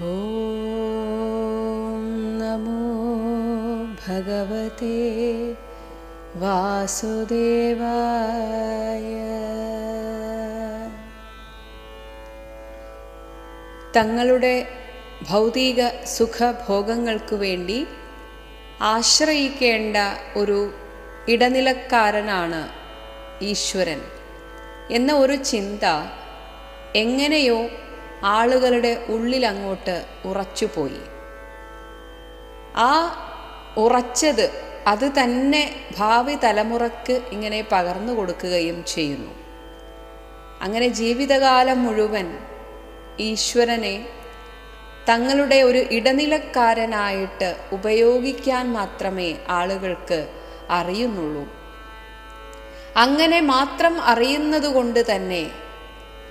ഓം നമോ ഭഗവതേ വാസുദേവായ. തങ്ങളുടെ ഭൗതിക സുഖഭോഗങ്ങൾക്കു വേണ്ടി ആശ്രയിക്കേണ്ട ഒരു ഇടനിലക്കാരനാണ് ഈശ്വരൻ എന്ന ഒരു ചിന്ത എങ്ങനെയോ ആളുകളുടെ ഉള്ളിലങ്ങോട്ട് ഉറച്ചുപോയി. ആ ഉറച്ചത് അത് തന്നെ ഭാവി തലമുറക്ക് ഇങ്ങനെ പകർന്നു കൊടുക്കുകയും ചെയ്യുന്നു. അങ്ങനെ ജീവിതകാലം മുഴുവൻ ഈശ്വരനെ തങ്ങളുടെ ഒരു ഇടനിലക്കാരനായിട്ട് ഉപയോഗിക്കാൻ മാത്രമേ ആളുകൾക്ക് അറിയുന്നുള്ളൂ. അങ്ങനെ മാത്രം അറിയുന്നതുകൊണ്ട് തന്നെ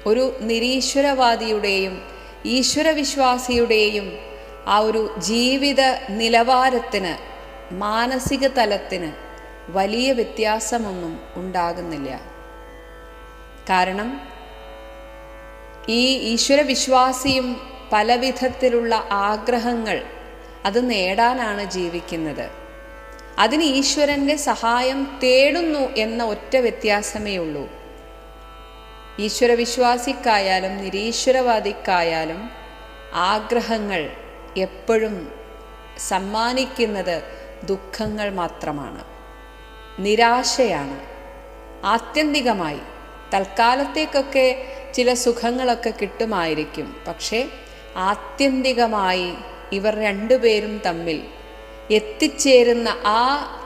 ഒരു നിരീശ്വരവാദിയുടെയും ഈശ്വരവിശ്വാസിയുടെയും ആ ഒരു ജീവിത നിലവാരത്തിന്, മാനസിക തലത്തിന് വലിയ വ്യത്യാസമൊന്നും ഉണ്ടാകുന്നില്ല. കാരണം ഈ ഈശ്വരവിശ്വാസിയും പല വിധത്തിലുള്ള ആഗ്രഹങ്ങൾ അത് നേടാനാണ് ജീവിക്കുന്നത്. അതിന് ഈശ്വരൻ്റെ സഹായം തേടുന്നു എന്ന ഒറ്റ വ്യത്യാസമേ ഉള്ളൂ. ഈശ്വരവിശ്വാസിക്കായാലും നിരീശ്വരവാദിക്കായാലും ആഗ്രഹങ്ങൾ എപ്പോഴും സമ്മാനിക്കുന്നത് ദുഃഖങ്ങൾ മാത്രമാണ്, നിരാശയാണ്. ആത്യന്തികമായി തൽക്കാലത്തേക്കൊക്കെ ചില സുഖങ്ങളൊക്കെ കിട്ടുമായിരിക്കും, പക്ഷേ ആത്യന്തികമായി ഇവർ രണ്ടുപേരും തമ്മിൽ എത്തിച്ചേരുന്ന ആ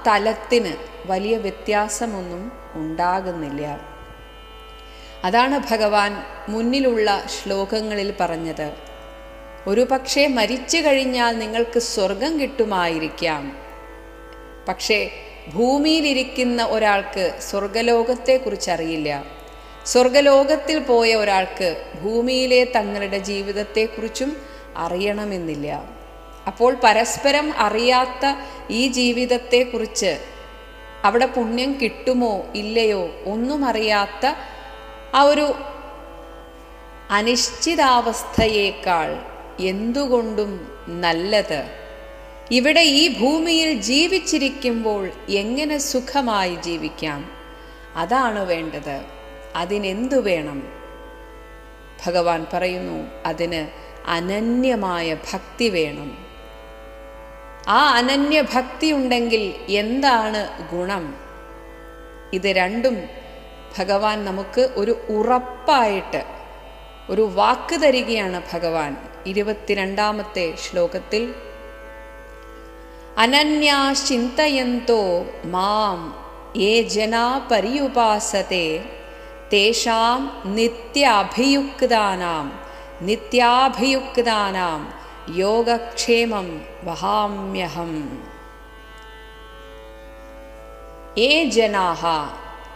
തലത്തിന് വലിയ വ്യത്യാസമൊന്നും ഉണ്ടാകുന്നില്ല. അതാണ് ഭഗവാൻ മുന്നിലുള്ള ശ്ലോകങ്ങളിൽ പറഞ്ഞത്. ഒരു പക്ഷേ മരിച്ചു കഴിഞ്ഞാൽ നിങ്ങൾക്ക് സ്വർഗം കിട്ടുമായിരിക്കാം, പക്ഷേ ഭൂമിയിലിരിക്കുന്ന ഒരാൾക്ക് സ്വർഗലോകത്തെക്കുറിച്ചറിയില്ല. സ്വർഗലോകത്തിൽ പോയ ഒരാൾക്ക് ഭൂമിയിലെ തങ്ങളുടെ ജീവിതത്തെക്കുറിച്ചും അറിയണമെന്നില്ല. അപ്പോൾ പരസ്പരം അറിയാത്ത ഈ ജീവിതത്തെക്കുറിച്ച് അവിടെ പുണ്യം കിട്ടുമോ ഇല്ലയോ ഒന്നും അറിയാത്ത ആ ഒരു അനിശ്ചിതാവസ്ഥയേക്കാൾ എന്തുകൊണ്ടും നല്ലത് ഇവിടെ ഈ ഭൂമിയിൽ ജീവിച്ചിരിക്കുമ്പോൾ എങ്ങനെ സുഖമായി ജീവിക്കാം, അതാണ് വേണ്ടത്. അതിനെന്തു വേണം? ഭഗവാൻ പറയുന്നു, അതിന് അനന്യമായ ഭക്തി വേണം. ആ അനന്യഭക്തി ഉണ്ടെങ്കിൽ എന്താണ് ഗുണം? ഇത് രണ്ടും ഭഗവാൻ നമുക്ക് ഒരു ഉറപ്പായിട്ട് ഒരു വാക്ക് തരികയാണ്. ഭഗവാൻ 22ാമത്തെ ശ്ലോകത്തിൽ അനന്യാശ്ചിന്തയന്തോ മാം യേ ജനാ പര്യുപാസതേ തേഷാം നിത്യാഭിയുക്താനാം യോഗക്ഷേമം വഹാമ്യഹം. ഏ ജനാഹ,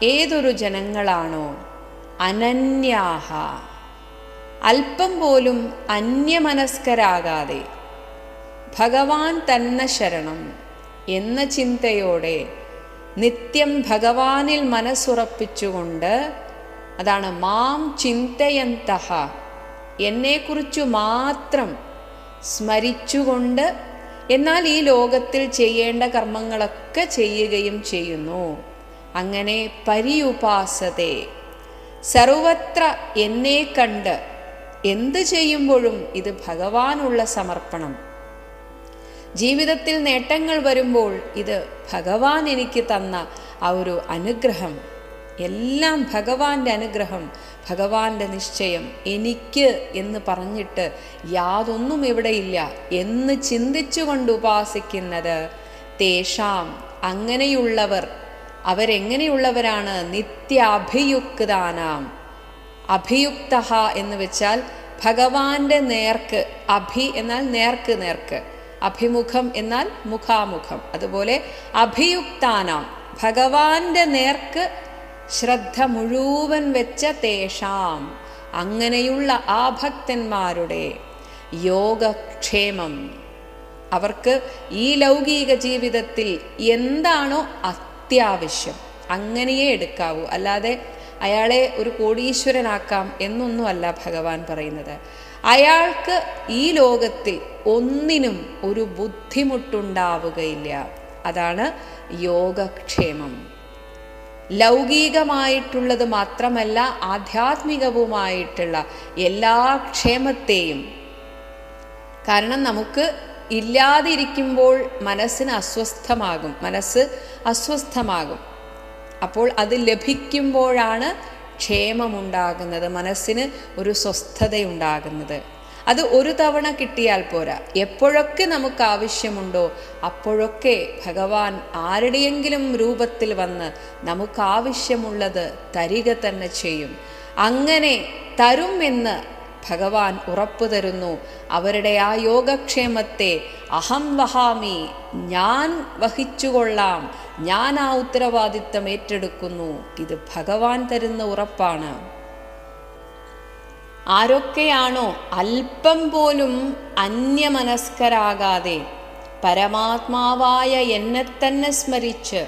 ഏതൊരു ജനങ്ങളാണോ, അനന്യാഹ, അല്പം പോലും അന്യമനസ്കരാകാതെ ഭഗവാൻ തന്നെ ശരണം എന്ന ചിന്തയോടെ നിത്യം ഭഗവാനിൽ മനസ്സുറപ്പിച്ചുകൊണ്ട്, അതാണ് മാം ചിന്തയന്തഃ, എന്നെക്കുറിച്ചു മാത്രം സ്മരിച്ചുകൊണ്ട് എന്നാൽ ഈ ലോകത്തിൽ ചെയ്യേണ്ട കർമ്മങ്ങളൊക്കെ ചെയ്യുകയും ചെയ്യുന്നു. അങ്ങനെ പര്യുപാസതേ, സർവത്ര എന്നെ കണ്ട് എന്ത് ചെയ്യുമ്പോഴും ഇത് ഭഗവാനുള്ള സമർപ്പണം. ജീവിതത്തിൽ നേട്ടങ്ങൾ വരുമ്പോൾ ഇത് ഭഗവാൻ എനിക്ക് തന്ന ആ ഒരു അനുഗ്രഹം, എല്ലാം ഭഗവാന്റെ അനുഗ്രഹം, ഭഗവാന്റെ നിശ്ചയം, എനിക്ക് എന്ന് പറഞ്ഞിട്ട് യാതൊന്നും ഇവിടെയില്ല എന്ന് ചിന്തിച്ചുകൊണ്ട് ഉപാസിക്കുന്നത് തേഷാം, അങ്ങനെയുള്ളവർ, അവരെങ്ങനെയുള്ളവരാണ്? നിത്യാഭിയുക്താനാം. അഭിയുക്ത എന്ന് വെച്ചാൽ ഭഗവാന്റെ നേർക്ക്, അഭി എന്നാൽ നേർക്ക് നേർക്ക്, അഭിമുഖം എന്നാൽ മുഖാമുഖം. അതുപോലെ അഭിയുക്താനാം, ഭഗവാന്റെ നേർക്ക് ശ്രദ്ധ മുഴുവൻ വെച്ച തേഷാം, അങ്ങനെയുള്ള ആ ഭക്തന്മാരുടെ യോഗക്ഷേമം, അവർക്ക് ഈ ലൗകിക ജീവിതത്തിൽ എന്താണോ അത്യാവശ്യം അങ്ങനെയേ എടുക്കാവൂ. അല്ലാതെ അയാളെ ഒരു കോടീശ്വരനാക്കാം എന്നൊന്നുമല്ല ഭഗവാൻ പറയുന്നത്. അയാൾക്ക് ഈ ലോകത്തിൽ ഒന്നിനും ഒരു ബുദ്ധിമുട്ടുണ്ടാവുകയില്ല. അതാണ് യോഗക്ഷേമം. ലൗകികമായിട്ടുള്ളത് മാത്രമല്ല, ആധ്യാത്മികവുമായിട്ടുള്ള എല്ലാ ക്ഷേമത്തെയും. കാരണം നമുക്ക് ഇല്ലാതിരിക്കുമ്പോൾ മനസ്സ് അസ്വസ്ഥമാകും. അപ്പോൾ അത് ലഭിക്കുമ്പോഴാണ് ക്ഷേമമുണ്ടാകുന്നത്, മനസ്സിന് ഒരു സ്വസ്ഥതയുണ്ടാകുന്നത്. അത് ഒരു തവണ കിട്ടിയാൽ പോരാ. എപ്പോഴൊക്കെ നമുക്ക് ആവശ്യമുണ്ടോ അപ്പോഴൊക്കെ ഭഗവാൻ ആരുടെയെങ്കിലും രൂപത്തിൽ വന്ന് നമുക്കാവശ്യമുള്ളത് തരിക തന്നെ ചെയ്യും. അങ്ങനെ തരും എന്ന് ഭഗവാൻ ഉറപ്പു തരുന്നു. അവരുടെ ആ യോഗക്ഷേമത്തെ അഹം വഹാമി, ഞാൻ വഹിച്ചുകൊള്ളാം, ഞാൻ ആ ഉത്തരവാദിത്തം ഏറ്റെടുക്കുന്നു. ഇത് ഭഗവാൻ തരുന്ന ഉറപ്പാണ്. ആരൊക്കെയാണോ അല്പം പോലും അന്യമനസ്കരാകാതെ പരമാത്മാവായ എന്നെ തന്നെ സ്മരിച്ച്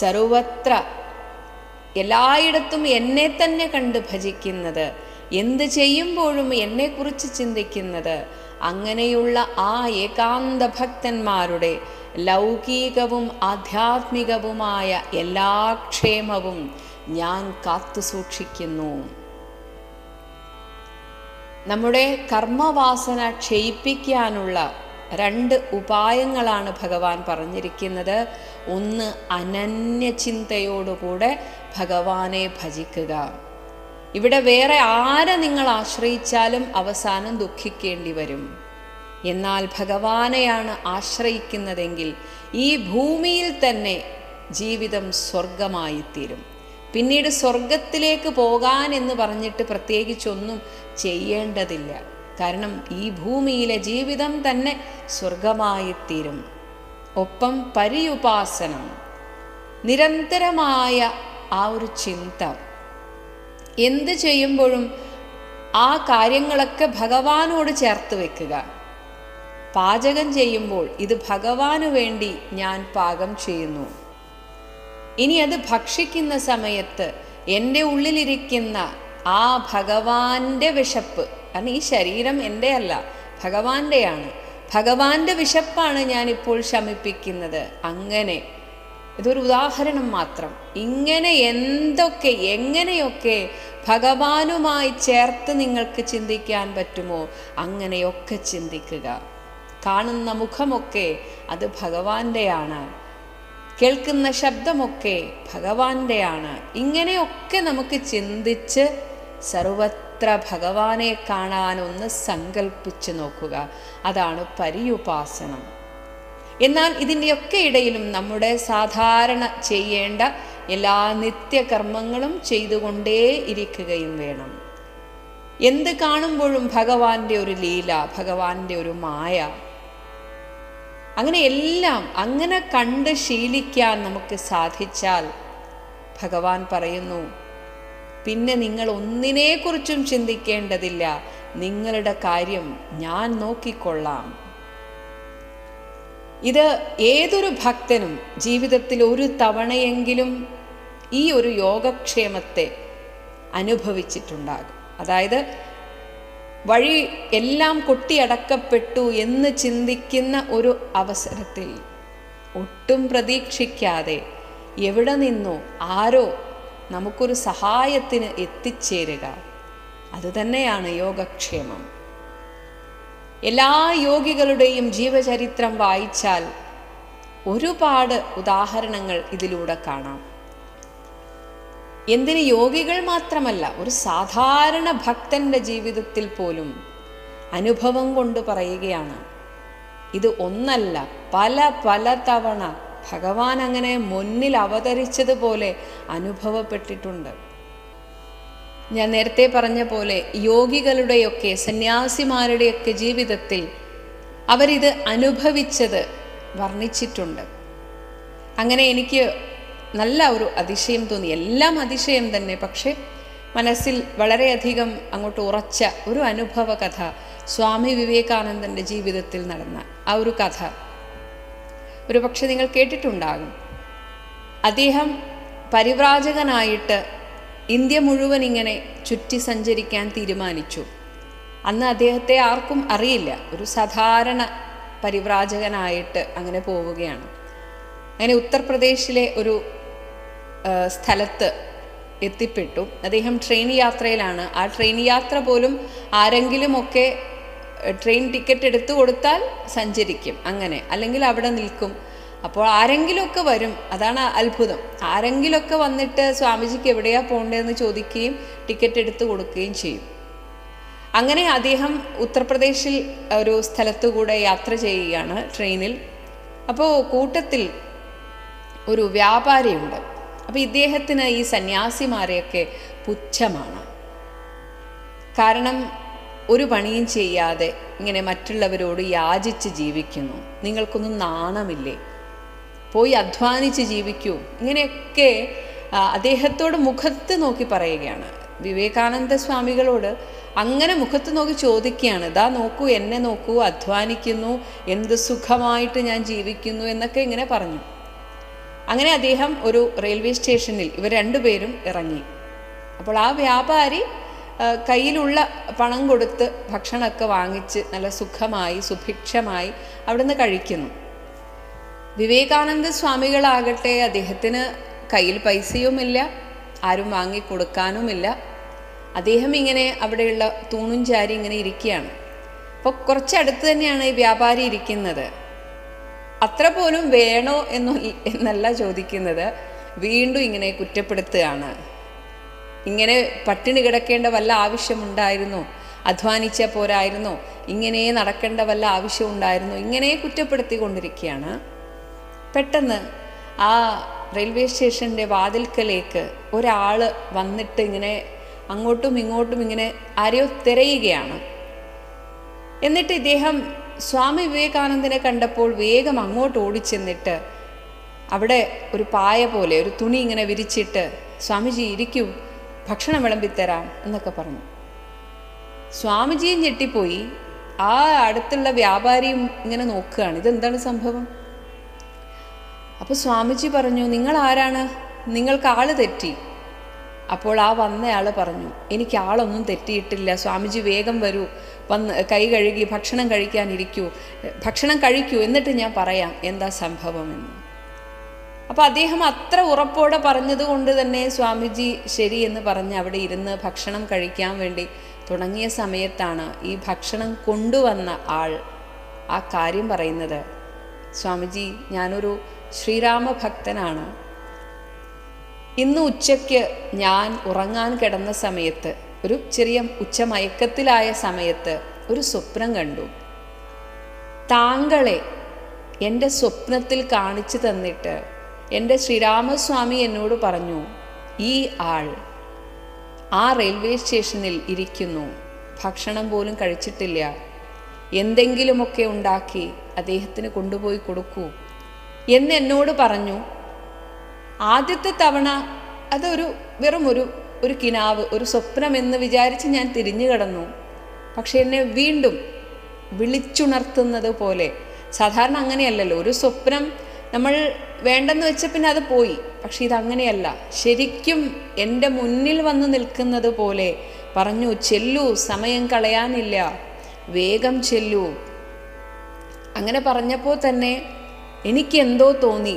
സർവത്ര എല്ലായിടത്തും എന്നെ തന്നെ കണ്ട് ഭജിക്കുന്നത്, എന്ത് ചെയ്യുമ്പോഴും എന്നെക്കുറിച്ച് ചിന്തിക്കുന്നത്, അങ്ങനെയുള്ള ആ ഏകാന്ത ഭക്തന്മാരുടെ ലൗകികവും ആധ്യാത്മികവുമായ എല്ലാ ക്ഷേമവും ഞാൻ കാത്തു സൂക്ഷിക്കുന്നു. നമ്മുടെ കർമ്മവാസന ക്ഷയിപ്പിക്കാനുള്ള 2 ഉപായങ്ങളാണ് ഭഗവാൻ പറഞ്ഞിരിക്കുന്നത്. ഒന്ന്, അനന്യചിന്തയോടുകൂടെ ഭഗവാനെ ഭജിക്കുക. ഇവിടെ വേറെ ആരെ നിങ്ങൾ ആശ്രയിച്ചാലും അവസാനം ദുഃഖിക്കേണ്ടി വരും. എന്നാൽ ഭഗവാനെയാണ് ആശ്രയിക്കുന്നതെങ്കിൽ ഈ ഭൂമിയിൽ തന്നെ ജീവിതം സ്വർഗമായിത്തീരും. പിന്നീട് സ്വർഗത്തിലേക്ക് പോകാൻ എന്ന് പറഞ്ഞിട്ട് പ്രത്യേകിച്ചൊന്നും ചെയ്യേണ്ടതില്ല. കാരണം ഈ ഭൂമിയിലെ ജീവിതം തന്നെ സ്വർഗമായിത്തീരും. ഒപ്പം പര്യുപാസനം, നിരന്തരമായ ആ ഒരു ചിന്ത. എന്ത് ചെയ്യുമ്പോഴും ആ കാര്യങ്ങളൊക്കെ ഭഗവാനോട് ചേർത്ത് വെക്കുക. പാചകം ചെയ്യുമ്പോൾ ഇത് ഭഗവാന് വേണ്ടി ഞാൻ പാകം ചെയ്യുന്നു. ഇനി അത് ഭക്ഷിക്കുന്ന സമയത്ത് എൻ്റെ ഉള്ളിലിരിക്കുന്ന ആ ഭഗവാന്റെ വിശപ്പ്, കാരണം ഈ ശരീരം എൻ്റെ അല്ല, ഭഗവാന്റെയാണ്. ഭഗവാന്റെ വിശപ്പാണ് ഞാനിപ്പോൾ ശമിപ്പിക്കുന്നത്. അങ്ങനെ ഇതൊരു ഉദാഹരണം മാത്രം. ഇങ്ങനെ എങ്ങനെയൊക്കെ ഭഗവാനുമായി ചേർത്ത് നിങ്ങൾക്ക് ചിന്തിക്കാൻ പറ്റുമോ അങ്ങനെയൊക്കെ ചിന്തിക്കുക. കാണുന്ന മുഖമൊക്കെ അത് ഭഗവാന്റെയാണ്, കേൾക്കുന്ന ശബ്ദമൊക്കെ ഭഗവാന്റെയാണ്. ഇങ്ങനെയൊക്കെ നമുക്ക് ചിന്തിച്ച് സർവത്ര ഭഗവാനെ കാണാനൊന്ന് സങ്കല്പിച്ച് നോക്കുക. അതാണ് പര്യുപാസനം. എന്നാൽ ഇതിൻ്റെയൊക്കെ ഇടയിലും നമ്മുടെ സാധാരണ ചെയ്യേണ്ട എല്ലാ നിത്യകർമ്മങ്ങളും ചെയ്തുകൊണ്ടേ ഇരിക്കുകയും വേണം. എന്ത് കാണുമ്പോഴും ഭഗവാന്റെ ഒരു ലീല, ഭഗവാന്റെ ഒരു മായ, അങ്ങനെ എല്ലാം അങ്ങനെ കണ്ട് ശീലിക്കാൻ നമുക്ക് സാധിച്ചാൽ ഭഗവാൻ പറയുന്നു, പിന്നെ നിങ്ങൾ ഒന്നിനെക്കുറിച്ചും ചിന്തിക്കേണ്ടതില്ല, നിങ്ങളുടെ കാര്യം ഞാൻ നോക്കിക്കൊള്ളാം. ഇത് ഏതൊരു ഭക്തനും ജീവിതത്തിൽ ഒരു തവണയെങ്കിലും ഈ ഒരു യോഗക്ഷേമത്തെ അനുഭവിച്ചിട്ടുണ്ടാകും. അതായത് വഴി എല്ലാം കൊട്ടിയടക്കപ്പെട്ടു എന്ന് ചിന്തിക്കുന്ന ഒരു അവസരത്തിൽ ഒട്ടും പ്രതീക്ഷിക്കാതെ എവിടെ നിന്നോ ആരോ നമുക്കൊരു സഹായത്തിന് എത്തിച്ചേരുക, അതുതന്നെയാണ് യോഗക്ഷേമം. എല്ലാ യോഗികളുടെയും ജീവചരിത്രം വായിച്ചാൽ ഒരുപാട് ഉദാഹരണങ്ങൾ ഇതിലൂടെ കാണാം. എന്തിന് യോഗികൾ മാത്രമല്ല, ഒരു സാധാരണ ഭക്തന്റെ ജീവിതത്തിൽ പോലും അനുഭവം കൊണ്ട് പറയുകയാണ്. ഇത് ഒന്നല്ല, പല തവണ ഭഗവാൻ അങ്ങനെ മുന്നിൽ അവതരിച്ചതുപോലെ അനുഭവപ്പെട്ടിട്ടുണ്ട്. ഞാൻ നേരത്തെ പറഞ്ഞ പോലെ യോഗികളുടെയൊക്കെ സന്യാസിമാരുടെയൊക്കെ ജീവിതത്തിൽ അവരിത് അനുഭവിച്ചത് വർണ്ണിച്ചിട്ടുണ്ട്. അങ്ങനെ എനിക്ക് നല്ല ഒരു അതിശയം തോന്നി. എല്ലാം അതിശയം തന്നെ, പക്ഷേ മനസ്സിൽ വളരെയധികം അങ്ങോട്ട് ഉറച്ച ഒരു അനുഭവ കഥ, സ്വാമി വിവേകാനന്ദൻ്റെ ജീവിതത്തിൽ നടന്ന ആ ഒരു കഥ ഒരു പക്ഷെ നിങ്ങൾ കേട്ടിട്ടുണ്ടാകും. അദ്ദേഹം പരിവ്രാജകനായിട്ട് ഇന്ത്യ മുഴുവൻ ഇങ്ങനെ ചുറ്റി സഞ്ചരിക്കാൻ തീരുമാനിച്ചു. അന്ന് അദ്ദേഹത്തെ ആർക്കും അറിയില്ല. ഒരു സാധാരണ പരിവ്രാജകനായിട്ട് അങ്ങനെ പോവുകയാണ്. അങ്ങനെ ഉത്തർപ്രദേശിലെ ഒരു സ്ഥലത്ത് എത്തിപ്പെട്ടു. അദ്ദേഹം ട്രെയിൻ യാത്രയിലാണ്. ആ ട്രെയിൻ യാത്ര പോലും ആരെങ്കിലുമൊക്കെ ട്രെയിൻ ടിക്കറ്റ് എടുത്തു കൊടുത്താൽ സഞ്ചരിക്കും, അങ്ങനെ, അല്ലെങ്കിൽ അവിടെ നിൽക്കും. അപ്പോൾ ആരെങ്കിലുമൊക്കെ വരും. അതാണ് അത്ഭുതം. ആരെങ്കിലുമൊക്കെ വന്നിട്ട് സ്വാമിജിക്ക് എവിടെയാണ് പോകേണ്ടതെന്ന് ചോദിക്കുകയും ടിക്കറ്റ് എടുത്തു കൊടുക്കുകയും ചെയ്യും. അങ്ങനെ അദ്ദേഹം ഉത്തർപ്രദേശിൽ ഒരു സ്ഥലത്തുകൂടെ യാത്ര ചെയ്യുകയാണ് ട്രെയിനിൽ. അപ്പോൾ കൂട്ടത്തിൽ ഒരു വ്യാപാരിയുണ്ട്. അപ്പോൾ ഇദ്ദേഹത്തിന് ഈ സന്യാസിമാരെയൊക്കെ പുച്ഛമാണ്. കാരണം ഒരു പണിയും ചെയ്യാതെ ഇങ്ങനെ മറ്റുള്ളവരോട് യാചിച്ച് ജീവിക്കുന്നു. നിങ്ങൾക്കൊന്നും നാണമില്ലേ? പോയി അധ്വാനിച്ച് ജീവിക്കൂ. ഇങ്ങനെയൊക്കെ അദ്ദേഹത്തോട് മുഖത്ത് നോക്കി പറയുകയാണ്. വിവേകാനന്ദ സ്വാമികളോട് അങ്ങനെ മുഖത്ത് നോക്കി ചോദിക്കുകയാണ്, ഇതാ നോക്കൂ, എന്നെ നോക്കൂ, അധ്വാനിക്കുന്നു, എന്ത് സുഖമായിട്ട് ഞാൻ ജീവിക്കുന്നു എന്നൊക്കെ ഇങ്ങനെ പറഞ്ഞു. അങ്ങനെ അദ്ദേഹം ഒരു റെയിൽവേ സ്റ്റേഷനിൽ ഇവർ രണ്ടുപേരും ഇറങ്ങി. അപ്പോൾ ആ വ്യാപാരി കയ്യിലുള്ള പണം കൊടുത്ത് ഭക്ഷണമൊക്കെ വാങ്ങിച്ച് നല്ല സുഖമായി സുഭിക്ഷമായി അവിടുന്ന് കഴിക്കുന്നു. വിവേകാനന്ദ സ്വാമികളാകട്ടെ അദ്ദേഹത്തിന് കയ്യിൽ പൈസയുമില്ല, ആരും വാങ്ങിക്കൊടുക്കാനുമില്ല. അദ്ദേഹം ഇങ്ങനെ അവിടെയുള്ള തൂണും ചാരി ഇങ്ങനെ ഇരിക്കുകയാണ്. അപ്പോൾ കുറച്ചടുത്ത് തന്നെയാണ് ഈ വ്യാപാരി ഇരിക്കുന്നത്. അത്ര പോലും വേണോ എന്നല്ല ചോദിക്കുന്നത്, വീണ്ടും ഇങ്ങനെ കുറ്റപ്പെടുത്തുകയാണ്. ഇങ്ങനെ പട്ടിണി കിടക്കേണ്ട വല്ല ആവശ്യമുണ്ടായിരുന്നോ? അധ്വാനിച്ച പോരായിരുന്നോ? ഇങ്ങനെ നടക്കേണ്ട വല്ല ആവശ്യം ഉണ്ടായിരുന്നോ? ഇങ്ങനെ കുറ്റപ്പെടുത്തിക്കൊണ്ടിരിക്കുകയാണ്. പെട്ടെന്ന് ആ റെയിൽവേ സ്റ്റേഷൻ്റെ വാതിൽക്കലേക്ക് ഒരാൾ വന്നിട്ട് ഇങ്ങനെ അങ്ങോട്ടും ഇങ്ങോട്ടും ഇങ്ങനെ ആരെയോ തിരയുകയാണ്. എന്നിട്ട് ഇദ്ദേഹം സ്വാമി വിവേകാനന്ദനെ കണ്ടപ്പോൾ വേഗം അങ്ങോട്ട് ഓടിച്ചെന്നിട്ട് അവിടെ ഒരു പായ പോലെ ഒരു തുണി ഇങ്ങനെ വിരിച്ചിട്ട്, സ്വാമിജി ഇരിക്കൂ, ഭക്ഷണം വിളമ്പിത്തരാം എന്നൊക്കെ പറഞ്ഞു. സ്വാമിജിയും ഞെട്ടിപ്പോയി. ആ അടുത്തുള്ള വ്യാപാരിയും ഇങ്ങനെ നോക്കുകയാണ്, ഇതെന്താണ് സംഭവം? അപ്പോൾ സ്വാമിജി പറഞ്ഞു, നിങ്ങൾ ആരാണ്? നിങ്ങൾക്ക് ആള് തെറ്റി. അപ്പോൾ ആ വന്നയാൾ പറഞ്ഞു, എനിക്ക് ആളൊന്നും തെറ്റിയിട്ടില്ല സ്വാമിജി, വേഗം വരൂ, വന്ന് കൈ കഴുകി ഭക്ഷണം കഴിക്കാനിരിക്കൂ, ഭക്ഷണം കഴിക്കൂ, എന്നിട്ട് ഞാൻ പറയാം എന്താ സംഭവമെന്ന്. അപ്പോൾ അദ്ദേഹം അത്ര ഉറപ്പോടെ പറഞ്ഞതുകൊണ്ട് തന്നെ സ്വാമിജി ശരി എന്ന് പറഞ്ഞ് അവിടെ ഇരുന്ന് ഭക്ഷണം കഴിക്കാൻ വേണ്ടി തുടങ്ങിയ സമയത്താണ് ഈ ഭക്ഷണം കൊണ്ടുവന്ന ആൾ ആ കാര്യം പറയുന്നത്. സ്വാമിജി, ഞാനൊരു ശ്രീരാമ ഭക്തനാണ്. ഇന്ന് ഉച്ചയ്ക്ക് ഞാൻ ഉറങ്ങാൻ കിടന്ന സമയത്ത്, ഒരു ചെറിയ ഉച്ചമയക്കത്തിലായ സമയത്ത് ഒരു സ്വപ്നം കണ്ടു. താങ്കളെ എൻ്റെ സ്വപ്നത്തിൽ കാണിച്ചു തന്നിട്ട് എൻ്റെ ശ്രീരാമസ്വാമി എന്നോട് പറഞ്ഞു, ഈ ആൾ ആ റെയിൽവേ സ്റ്റേഷനിൽ ഇരിക്കുന്നു, ഭക്ഷണം പോലും കഴിച്ചിട്ടില്ല, എന്തെങ്കിലുമൊക്കെ ഉണ്ടാക്കി അദ്ദേഹത്തിന് കൊണ്ടുപോയി കൊടുക്കൂ എന്ന് എന്നോട് പറഞ്ഞു. ആദ്യത്തെ തവണ അതൊരു വെറും ഒരു കിനാവ്, ഒരു സ്വപ്നമെന്ന് വിചാരിച്ച് ഞാൻ തിരിഞ്ഞു കിടന്നു. പക്ഷെ എന്നെ വീണ്ടും വിളിച്ചുണർത്തുന്നത് പോലെ, സാധാരണ അങ്ങനെയല്ലല്ലോ, ഒരു സ്വപ്നം നമ്മൾ വേണ്ടെന്ന് വെച്ച പിന്നെ അത് പോയി. പക്ഷെ ഇതങ്ങനെയല്ല, ശരിക്കും എൻ്റെ മുന്നിൽ വന്ന് നിൽക്കുന്നത് പോലെ പറഞ്ഞു, ചെല്ലൂ, സമയം കളയാനില്ല, വേഗം ചെല്ലൂ. അങ്ങനെ പറഞ്ഞപ്പോൾ തന്നെ എനിക്കെന്തോ തോന്നി,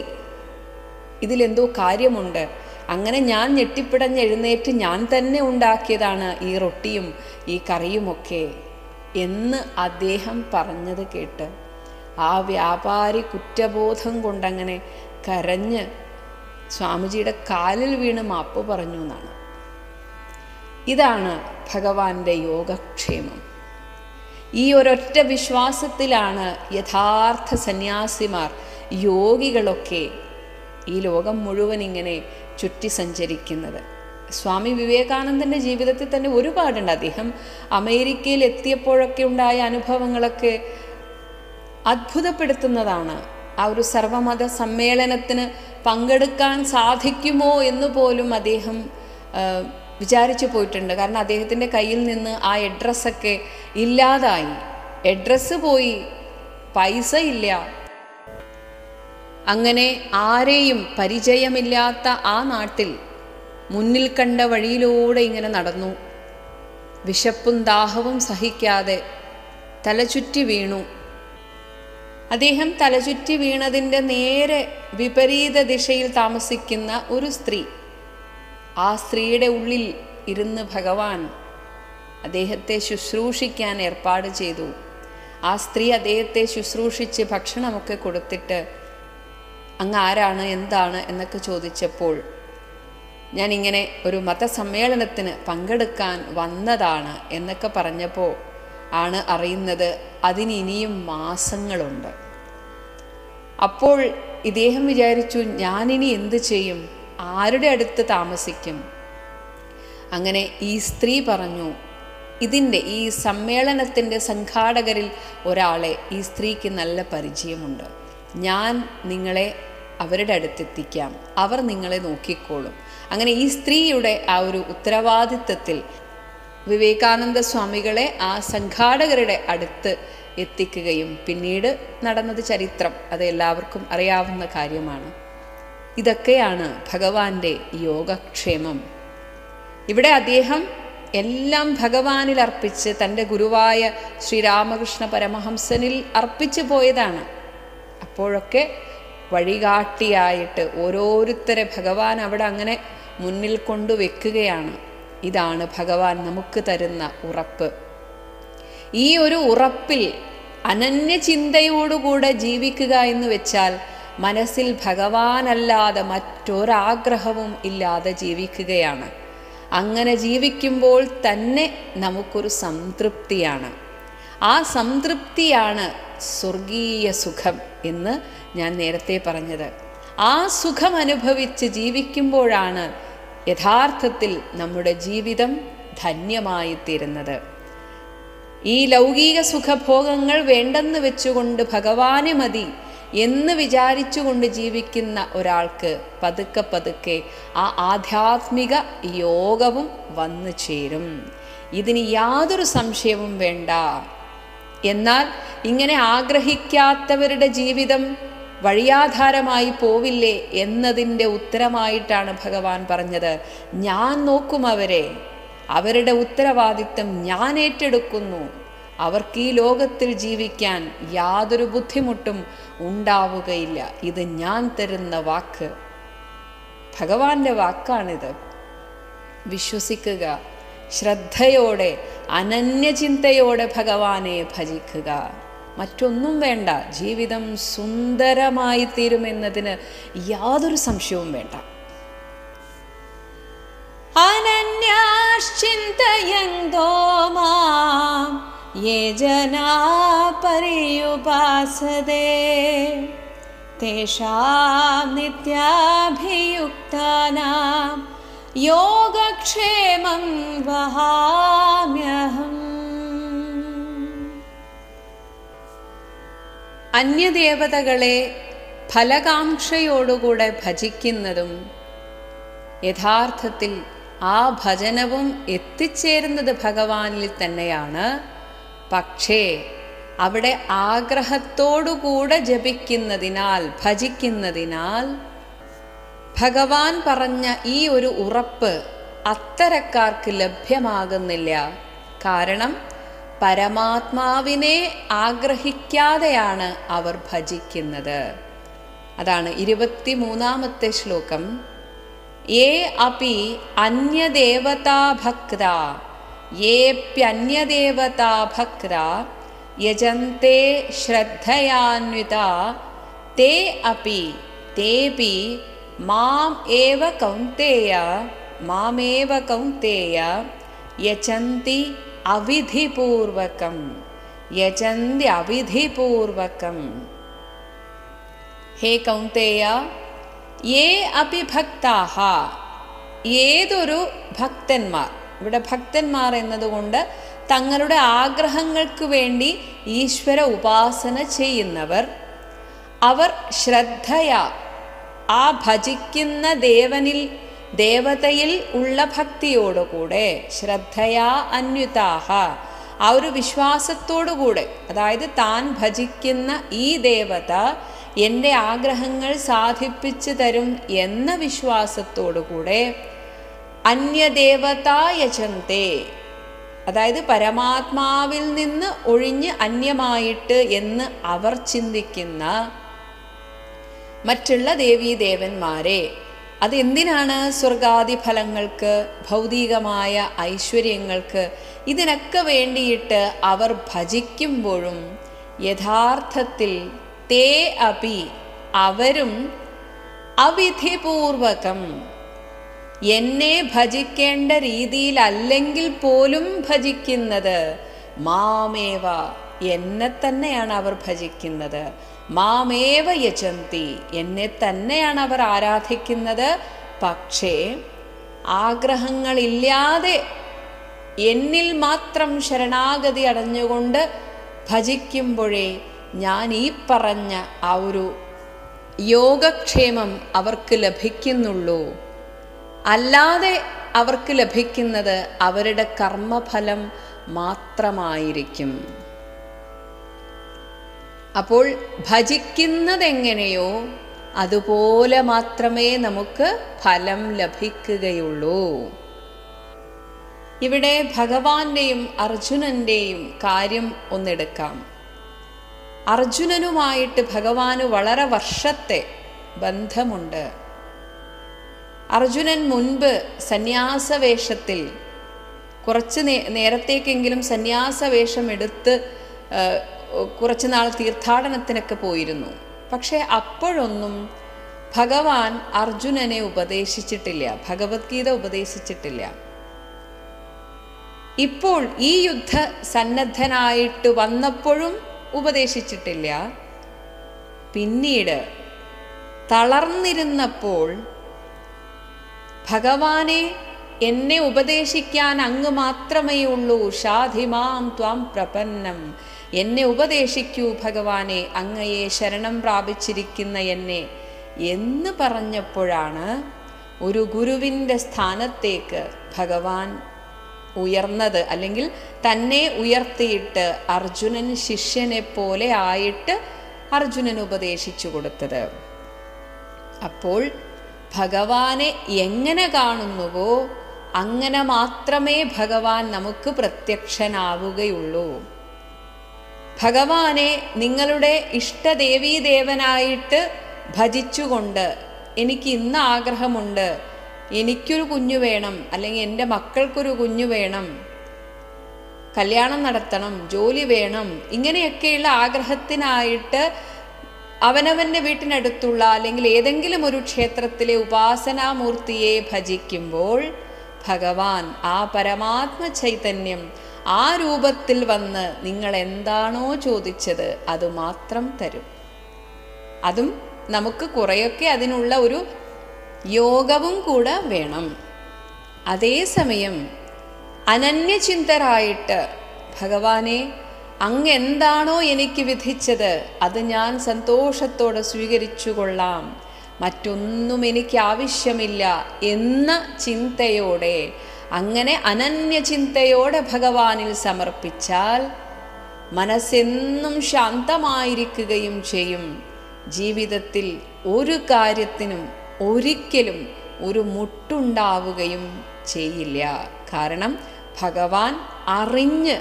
ഇതിലെന്തോ കാര്യമുണ്ട്. അങ്ങനെ ഞാൻ ഞെട്ടിപ്പിടഞ്ഞ് എഴുന്നേറ്റ് ഞാൻ തന്നെ ഉണ്ടാക്കിയതാണ് ഈ റൊട്ടിയും ഈ കറിയുമൊക്കെ എന്ന് അദ്ദേഹം പറഞ്ഞത് കേട്ട് ആ വ്യാപാരി കുറ്റബോധം കൊണ്ടങ്ങനെ കരഞ്ഞ് സ്വാമിജിയുടെ കാലിൽ വീണ് മാപ്പ് പറഞ്ഞു എന്നാണ്. ഇതാണ് ഭഗവാന്റെ യോഗക്ഷേമം. ഈ ഒരൊറ്റ വിശ്വാസത്തിലാണ് യഥാർത്ഥ സന്യാസിമാർ, യോഗികളൊക്കെ ഈ ലോകം മുഴുവൻ ഇങ്ങനെ ചുറ്റി സഞ്ചരിക്കുന്നത്. സ്വാമി വിവേകാനന്ദൻ്റെ ജീവിതത്തിൽ തന്നെ ഒരുപാടുണ്ട്. അദ്ദേഹം അമേരിക്കയിൽ എത്തിയപ്പോഴൊക്കെ ഉണ്ടായ അനുഭവങ്ങളൊക്കെ അത്ഭുതപ്പെടുത്തുന്നതാണ്. ആ ഒരു സർവമത സമ്മേളനത്തിന് പങ്കെടുക്കാൻ സാധിക്കുമോ എന്ന് പോലും അദ്ദേഹം വിചാരിച്ചു പോയിട്ടുണ്ട്. കാരണം അദ്ദേഹത്തിൻ്റെ കയ്യിൽ നിന്ന് ആ അഡ്രസ്സൊക്കെ ഇല്ലാതായി. അഡ്രസ്സ് പോയി, പൈസ ഇല്ല. അങ്ങനെ ആരെയും പരിചയമില്ലാത്ത ആ നാട്ടിൽ മുന്നിൽ കണ്ട വഴിയിലൂടെ ഇങ്ങനെ നടന്നു. വിശപ്പും ദാഹവും സഹിക്കാതെ തലചുറ്റി വീണു. അദ്ദേഹം തലചുറ്റി വീണതിൻ്റെ നേരെ വിപരീത ദിശയിൽ താമസിക്കുന്ന ഒരു സ്ത്രീ, ആ സ്ത്രീയുടെ ഉള്ളിൽ ഇരുന്ന് ഭഗവാൻ അദ്ദേഹത്തെ ശുശ്രൂഷിക്കാൻ ഏർപ്പാട് ചെയ്തു. ആ സ്ത്രീ അദ്ദേഹത്തെ ശുശ്രൂഷിച്ച് ഭക്ഷണമൊക്കെ കൊടുത്തിട്ട് അങ്ങ് ആരാണ്, എന്താണ് എന്നൊക്കെ ചോദിച്ചപ്പോൾ ഞാനിങ്ങനെ ഒരു മതസമ്മേളനത്തിന് പങ്കെടുക്കാൻ വന്നതാണ് എന്നൊക്കെ പറഞ്ഞപ്പോൾ ആണ് അറിയുന്നത് അതിനിനിയും മാസങ്ങളുണ്ട്. അപ്പോൾ ഇദ്ദേഹം വിചാരിച്ചു, ഞാനിനി എന്ത് ചെയ്യും, ആരുടെ അടുത്ത് താമസിക്കും? അങ്ങനെ ഈ സ്ത്രീ പറഞ്ഞു, ഈ സമ്മേളനത്തിൻ്റെ സംഘാടകരിൽ ഒരാളെ ഈ സ്ത്രീക്ക് നല്ല പരിചയമുണ്ട്, ഞാൻ നിങ്ങളെ അവരുടെ അടുത്തെത്തിക്കാം, അവർ നിങ്ങളെ നോക്കിക്കോളും. അങ്ങനെ ഈ സ്ത്രീയുടെ ആ ഒരു ഉത്തരവാദിത്വത്തിൽ വിവേകാനന്ദ സ്വാമികളെ ആ സംഘാടകരുടെ അടുത്ത് എത്തിക്കുകയും പിന്നീട് നടന്നത് ചരിത്രം, അത് എല്ലാവർക്കും അറിയാവുന്ന കാര്യമാണ്. ഇതൊക്കെയാണ് ഭഗവാന്റെ യോഗക്ഷേമം. ഇവിടെ അദ്ദേഹം എല്ലാം ഭഗവാനിൽ അർപ്പിച്ച് തൻ്റെ ഗുരുവായ ശ്രീരാമകൃഷ്ണ പരമഹംസനിൽ അർപ്പിച്ചു പോയതാണ്. അപ്പോഴൊക്കെ വഴികാട്ടിയായിട്ട് ഓരോരുത്തരെ ഭഗവാൻ അവിടെ അങ്ങനെ മുന്നിൽ കൊണ്ടുവെക്കുകയാണ്. ഇതാണ് ഭഗവാൻ നമുക്ക് തരുന്ന ഉറപ്പ്. ഈ ഒരു ഉറപ്പിൽ അനന്യചിന്തയോടുകൂടെ ജീവിക്കുക എന്ന് വെച്ചാൽ മനസ്സിൽ ഭഗവാനല്ലാതെ മറ്റൊരാഗ്രഹവും ഇല്ലാതെ ജീവിക്കുകയാണ്. അങ്ങനെ ജീവിക്കുമ്പോൾ തന്നെ നമുക്കൊരു സംതൃപ്തിയാണ്. ആ സംതൃപ്തിയാണ് സ്വർഗീയ സുഖം എന്ന് ഞാൻ നേരത്തെ പറഞ്ഞത്. ആ സുഖം അനുഭവിച്ച് ജീവിക്കുമ്പോഴാണ് യഥാർത്ഥത്തിൽ നമ്മുടെ ജീവിതം ധന്യമായി തീരുന്നത്. ഈ ലൗകിക സുഖഭോഗങ്ങൾ വേണ്ടെന്ന് വെച്ചുകൊണ്ട് ഭഗവാനെ മതി എന്ന് വിചാരിച്ചുകൊണ്ട് ജീവിക്കുന്ന ഒരാൾക്ക് പതുക്കെ പതുക്കെ ആ ആധ്യാത്മിക യോഗവും വന്നു ചേരും. ഇതിന് യാതൊരു സംശയവും വേണ്ട. എന്നാൽ ഇങ്ങനെ ആഗ്രഹിക്കാത്തവരുടെ ജീവിതം വഴിയാധാരമായി പോവില്ലേ എന്നതിൻ്റെ ഉത്തരമായിട്ടാണ് ഭഗവാൻ പറഞ്ഞത്, ഞാൻ നോക്കും അവരുടെ ഉത്തരവാദിത്വം ഞാൻ ഏറ്റെടുക്കുന്നു. അവർക്ക് ഈ ലോകത്തിൽ ജീവിക്കാൻ യാതൊരു ബുദ്ധിമുട്ടും ഉണ്ടാവുകയില്ല. ഇത് ഞാൻ തരുന്ന വാക്ക്, ഭഗവാന്റെ വാക്കാണിത്. വിശ്വസിക്കുക, ശ്രദ്ധയോടെ അനന്യചിന്തയോടെ ഭഗവാനെ ഭജിക്കുക. മറ്റൊന്നും വേണ്ട. ജീവിതം സുന്ദരമായി തീരുമെന്നതിന് യാതൊരു സംശയവും വേണ്ട. അനന്യാശ്ചിന്തയന്തോ മാം യേ ജനാ പര്യുപാസതേ തേഷാം നിത്യാഭിയുക്താനാം യോഗക്ഷേമം വഹാമ്യഹം. അന്യദേവതകളെ ഫലകാംക്ഷയോടുകൂടെ ഭജിക്കുന്നതും യഥാർത്ഥത്തിൽ ആ ഭജനവും എത്തിച്ചേരുന്നത് ഭഗവാനിൽ തന്നെയാണ്. പക്ഷേ അവിടെ ആഗ്രഹത്തോടുകൂടെ ജപിക്കുന്നതിനാൽ, ഭജിക്കുന്നതിനാൽ ഭഗവാൻ പറഞ്ഞ ഈ ഒരു ഉറപ്പ് അത്തരക്കാർക്ക് ലഭ്യമാകുന്നില്ല. കാരണം പരമാത്മാവിനെ ആഗ്രഹിക്കാതെയാണ് അവർ ഭജിക്കുന്നത്. അതാണ് 23-ാമത്തെ ശ്ലോകം. യേ അപി അന്യദേവതാ ഭക്ത യേപ്യന്യദേവതാ ഭക്ത യജന്തെ ശ്രദ്ധയാന്വിതാ തേ അപി തേപി മാമേവ കൗന്തേയ യജന്തി അവിധിപൂർവകം അവിധിപൂർവകം. ഹേ കൗന്തേയ, യേ അപി ഭക്താഹ, ഏതൊരു ഭക്തന്മാർ, ഇവിടെ ഭക്തന്മാർ എന്നതുകൊണ്ട് തങ്ങളുടെ ആഗ്രഹങ്ങൾക്ക് വേണ്ടി ഈശ്വര ഉപാസന ചെയ്യുന്നവർ, അവർ ശ്രദ്ധയാ ആ ഭജിക്കുന്ന ദേവതയിൽ ഉള്ള ഭക്തിയോടുകൂടെ, ശ്രദ്ധയാ അന്വിതാഹ ആ ഒരു വിശ്വാസത്തോടുകൂടെ, അതായത് താൻ ഭജിക്കുന്ന ഈ ദേവത എൻ്റെ ആഗ്രഹങ്ങൾ സാധിപ്പിച്ചു തരും എന്ന വിശ്വാസത്തോടുകൂടെ, അന്യദേവതാ യജന്തെ അതായത് പരമാത്മാവിൽ നിന്ന് ഒഴിഞ്ഞ് അന്യമായിട്ട് എന്ന് അവർ ചിന്തിക്കുന്ന മറ്റുള്ള ദേവീദേവന്മാരെ, അതെന്തിനാണ്? സ്വർഗാദി ഫലങ്ങൾക്ക്, ഭൗതികമായ ഐശ്വര്യങ്ങൾക്ക്, ഇതിനൊക്കെ വേണ്ടിയിട്ട് അവർ ഭജിക്കുമ്പോഴും യഥാർത്ഥത്തിൽ തേ അപി, അവരും അവിധിപൂർവകം എന്നെ ഭജിക്കേണ്ട രീതിയിലല്ലെങ്കിൽ പോലും ഭജിക്കുന്നത് മാമേവ, എന്നെ തന്നെയാണ് അവർ ഭജിക്കുന്നത്. മാമേവ യജന്തി, എന്നെ തന്നെയാണ് അവർ ആരാധിക്കുന്നത്. പക്ഷേ ആഗ്രഹങ്ങളില്ലാതെ എന്നിൽ മാത്രം ശരണാഗതി അടഞ്ഞുകൊണ്ട് ഭജിക്കുമ്പോഴേ ഞാൻ ഈ പറഞ്ഞ ആ ഒരു യോഗക്ഷേമം അവർക്ക് ലഭിക്കുന്നുള്ളൂ. അല്ലാതെ അവർക്ക് ലഭിക്കുന്നത് അവരുടെ കർമ്മഫലം മാത്രമായിരിക്കും. അപ്പോൾ ഭജിക്കുന്നതെങ്ങനെയോ അതുപോലെ മാത്രമേ നമുക്ക് ഫലം ലഭിക്കുകയുള്ളൂ. ഇവിടെ ഭഗവാന്റെയും അർജുനന്റെയും കാര്യം ഒന്നെടുക്കാം. അർജുനനുമായിട്ട് ഭഗവാന് വളരെ വർഷത്തെ ബന്ധമുണ്ട്. അർജുനൻ മുൻപ് സന്യാസവേഷത്തിൽ കുറച്ച് നേരത്തേക്കെങ്കിലും സന്യാസവേഷം എടുത്ത് കുറച്ച് നാൾ തീർത്ഥാടനത്തിനൊക്കെ പോയിരുന്നു. പക്ഷേ അപ്പോഴൊന്നും ഭഗവാൻ അർജുനനെ ഉപദേശിച്ചിട്ടില്ല, ഭഗവത്ഗീത ഉപദേശിച്ചിട്ടില്ല. ഇപ്പോൾ ഈ യുദ്ധ സന്നദ്ധനായിട്ട് വന്നപ്പോഴും ഉപദേശിച്ചിട്ടില്ല. പിന്നീട് തളർന്നിരുന്നപ്പോൾ ഭഗവാനെ എന്നെ ഉപദേശിക്കാൻ അങ്ങ് മാത്രമേ ഉള്ളൂ, ഷാധിമാം ത്വാം പ്രപന്നം, എന്നെ ഉപദേശിക്കൂ ഭഗവാനെ, അങ്ങയെ ശരണം പ്രാപിച്ചിരിക്കുന്ന എന്നെ എന്ന് പറഞ്ഞപ്പോഴാണ് ഒരു ഗുരുവിൻ്റെ സ്ഥാനത്തേക്ക് ഭഗവാൻ ഉയർന്നത്. അല്ലെങ്കിൽ തന്നെ ഉയർത്തിയിട്ട് അർജുനൻ ശിഷ്യനെ പോലെ ആയിട്ട് അർജുനൻ ഉപദേശിച്ചു കൊടുത്തത്. അപ്പോൾ ഭഗവാനെ എങ്ങനെ കാണുന്നുവോ അങ്ങനെ മാത്രമേ ഭഗവാൻ നമുക്ക് പ്രത്യക്ഷനാവുകയുള്ളൂ. ഭഗവാനെ നിങ്ങളുടെ ഇഷ്ടദേവീദേവനായിട്ട് ഭജിച്ചുകൊണ്ട് എനിക്ക് ഇന്ന് ആഗ്രഹമുണ്ട്, എനിക്കൊരു കുഞ്ഞു വേണം, അല്ലെങ്കിൽ എൻ്റെ മക്കൾക്കൊരു കുഞ്ഞു വേണം, കല്യാണം നടത്തണം, ജോലി വേണം, ഇങ്ങനെയൊക്കെയുള്ള ആഗ്രഹത്തിനായിട്ട് അവനവൻ്റെ വീട്ടിനടുത്തുള്ള അല്ലെങ്കിൽ ഏതെങ്കിലും ഒരു ക്ഷേത്രത്തിലെ ഉപാസനാമൂർത്തിയെ ഭജിക്കുമ്പോൾ ഭഗവാൻ ആ പരമാത്മ ചൈതന്യം ആ രൂപത്തിൽ വന്ന് നിങ്ങൾ എന്താണോ ചോദിച്ചത് അത് മാത്രം തരും. അതും നമുക്ക് കുറേയൊക്കെ അതിനുള്ള ഒരു യോഗവും കൂടെ വേണം. അതേസമയം അനന്യചിന്തരായിട്ട് ഭഗവാനെ അങ്ങ് എന്താണോ എനിക്ക് വിധിച്ചത് അത് ഞാൻ സന്തോഷത്തോടെ സ്വീകരിച്ചു കൊള്ളാം, മറ്റൊന്നും എനിക്ക് ആവശ്യമില്ല എന്ന ചിന്തയോടെ, അങ്ങനെ അനന്യചിന്തയോടെ ഭഗവാനിൽ സമർപ്പിച്ചാൽ മനസ്സെന്നും ശാന്തമായിരിക്കുകയും ചെയ്യും. ജീവിതത്തിൽ ഒരു കാര്യത്തിനും ഒരിക്കലും ഒരു മുട്ടുണ്ടാവുകയും ചെയ്യില്ല. കാരണം ഭഗവാൻ അറിഞ്ഞ്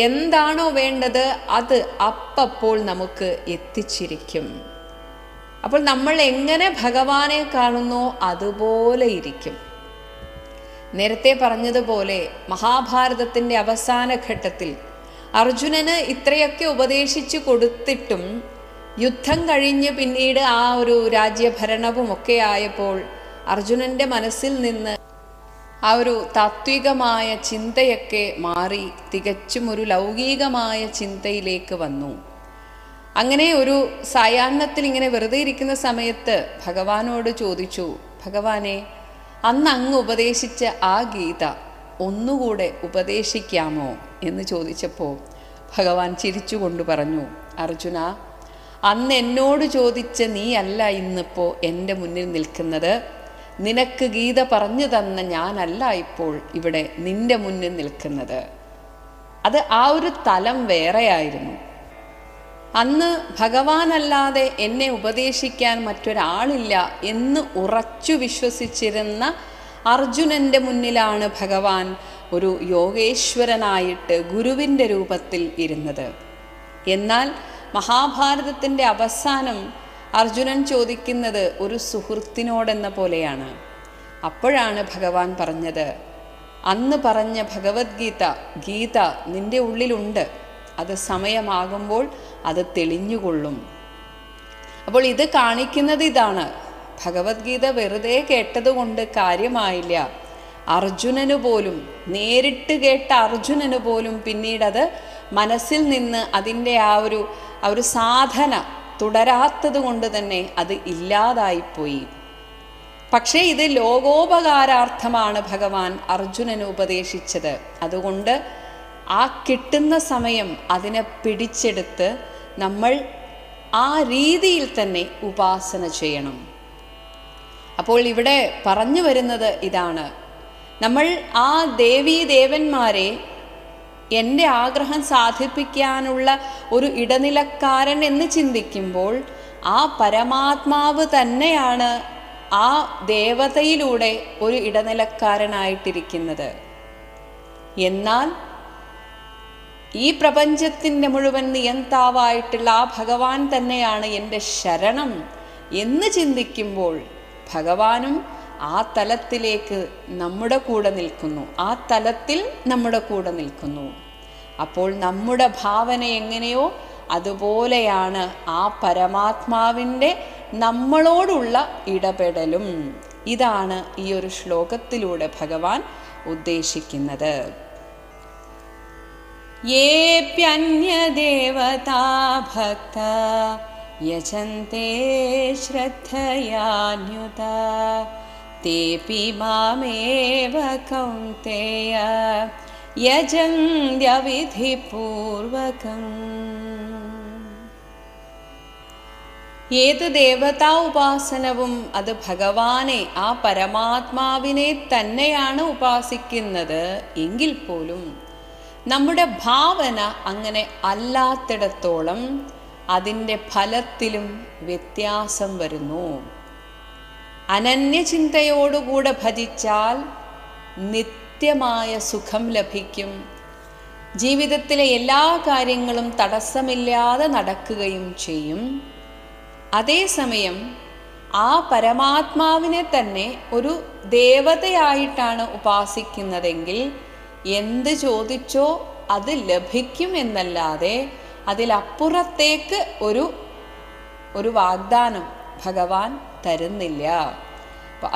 എന്താണോ വേണ്ടത് അത് അപ്പോൾ നമുക്ക് എത്തിച്ചിരിക്കും. അപ്പോൾ നമ്മൾ എങ്ങനെ ഭഗവാനെ കാണുന്നോ അതുപോലെ ഇരിക്കും. നേരത്തെ പറഞ്ഞതുപോലെ മഹാഭാരതത്തിൻ്റെ അവസാന ഘട്ടത്തിൽ അർജുനന് ഇത്രയൊക്കെ ഉപദേശിച്ചു കൊടുത്തിട്ടും യുദ്ധം കഴിഞ്ഞ് പിന്നീട് ആ ഒരു രാജ്യഭരണവും ഒക്കെ ആയപ്പോൾ അർജുനൻ്റെ മനസ്സിൽ നിന്ന് ആ ഒരു താത്വികമായ ചിന്തയൊക്കെ മാറി തികച്ചും ഒരു ലൗകികമായ ചിന്തയിലേക്ക് വന്നു. അങ്ങനെ ഒരു സായാഹ്നത്തിൽ ഇങ്ങനെ വെറുതെ ഇരിക്കുന്ന സമയത്ത് ഭഗവാനോട് ചോദിച്ചു, ഭഗവാനെ അന്ന് അങ്ങ് ഉപദേശിച്ച ആ ഗീത ഒന്നുകൂടെ ഉപദേശിക്കാമോ എന്ന് ചോദിച്ചപ്പോൾ ഭഗവാൻ ചിരിച്ചുകൊണ്ട് പറഞ്ഞു, അർജുന, അന്ന് എന്നോട് ചോദിച്ച നീ അല്ല ഇന്നിപ്പോൾ എൻ്റെ മുന്നിൽ നിൽക്കുന്നത്. നിനക്ക് ഗീത പറഞ്ഞു തന്ന ഞാനല്ല ഇപ്പോൾ ഇവിടെ നിൻ്റെ മുന്നിൽ നിൽക്കുന്നത്. അത് ആ ഒരു തലം വേറെയായിരുന്നു. അന്ന് ഭഗവാനല്ലാതെ എന്നെ ഉപദേശിക്കാൻ മറ്റൊരാളില്ല എന്ന് ഉറച്ചു വിശ്വസിച്ചിരുന്ന അർജുനൻ്റെ മുന്നിലാണ് ഭഗവാൻ ഒരു യോഗേശ്വരനായിട്ട് ഗുരുവിൻ്റെ രൂപത്തിൽ ഇരുന്നത്. എന്നാൽ മഹാഭാരതത്തിൻ്റെ അവസാനം അർജുനൻ ചോദിക്കുന്നത് ഒരു സുഹൃത്തിനോടെന്ന പോലെയാണ്. അപ്പോഴാണ് ഭഗവാൻ പറഞ്ഞത്, അന്ന് പറഞ്ഞ ഭഗവത്ഗീത നിൻ്റെ ഉള്ളിലുണ്ട്, അത് സമയമാകുമ്പോൾ അത് തെളിഞ്ഞുകൊള്ളും. അപ്പോൾ ഇത് കാണിക്കുന്നത് ഇതാണ്, ഭഗവത്ഗീത വെറുതെ കേട്ടതുകൊണ്ട് കാര്യമായില്ല. അർജുനന് പോലും, നേരിട്ട് കേട്ട അർജുനന് പോലും പിന്നീടത് മനസ്സിൽ നിന്ന് അതിൻ്റെ ആ ഒരു സാധന തുടരാത്തത് കൊണ്ട് തന്നെ അത് ഇല്ലാതായിപ്പോയി. പക്ഷേ ഇത് ലോകോപകാരാർത്ഥമാണ് ഭഗവാൻ അർജുനന് ഉപദേശിച്ചത്. അതുകൊണ്ട് ആ കിട്ടുന്ന സമയം അതിനെ പിടിച്ചെടുത്ത് നമ്മൾ ആ രീതിയിൽ തന്നെ ഉപാസന ചെയ്യണം. അപ്പോൾ ഇവിടെ പറഞ്ഞു വരുന്നത് ഇതാണ്, നമ്മൾ ആ ദേവീദേവന്മാരെ എൻ്റെ ആഗ്രഹം സാധിപ്പിക്കാനുള്ള ഒരു ഇടനിലക്കാരൻ എന്ന് ചിന്തിക്കുമ്പോൾ ആ പരമാത്മാവ് തന്നെയാണ് ആ ദേവതയിലൂടെ ഒരു ഇടനിലക്കാരനായിട്ടിരിക്കുന്നത്. എന്നാൽ ഈ പ്രപഞ്ചത്തിൻ്റെ മുഴുവൻ നിയന്താവായിട്ടുള്ള ആ ഭഗവാൻ തന്നെയാണ് എൻ്റെ ശരണം എന്ന് ചിന്തിക്കുമ്പോൾ ഭഗവാനും ആ തലത്തിലേക്ക് നമ്മുടെ കൂടെ നിൽക്കുന്നു, ആ തലത്തിൽ നമ്മുടെ കൂടെ നിൽക്കുന്നു. അപ്പോൾ നമ്മുടെ ഭാവന എങ്ങനെയോ അതുപോലെയാണ് ആ പരമാത്മാവിൻ്റെ നമ്മളോടുള്ള ഇടപെടലും. ഇതാണ് ഈ ഒരു ശ്ലോകത്തിലൂടെ ഭഗവാൻ ഉദ്ദേശിക്കുന്നത്. യേപ്യന്യദേവതാ ഭക്ത യജന്തെ ശ്രദ്ധയാന്യുത തേപി മാമേവ കൗന്തേയ യജന്ത്യവിധിപൂർവകം. ഏത് ദേവതാ ഉപാസനവും അത് ഭഗവാനെ, ആ പരമാത്മാവിനെ തന്നെയാണ് ഉപാസിക്കുന്നത് എങ്കിൽ പോലും നമ്മുടെ ഭാവന അങ്ങനെ അല്ലാത്തിടത്തോളം അതിൻ്റെ ഫലത്തിലും വ്യത്യാസം വരുന്നു. അനന്യചിന്തയോടുകൂടെ ഭജിച്ചാൽ നിത്യമായ സുഖം ലഭിക്കും. ജീവിതത്തിലെ എല്ലാ കാര്യങ്ങളും തടസ്സമില്ലാതെ നടക്കുകയും ചെയ്യും. അതേസമയം ആ പരമാത്മാവിനെ തന്നെ ഒരു ദേവതയായിട്ടാണ് ഉപാസിക്കുന്നതെങ്കിൽ എന്ത് ചോദിച്ചോ അത് ലഭിക്കും എന്നല്ലാതെ അതിലപ്പുറത്തേക്ക് ഒരു വാഗ്ദാനം ഭഗവാൻ തരുന്നില്ല.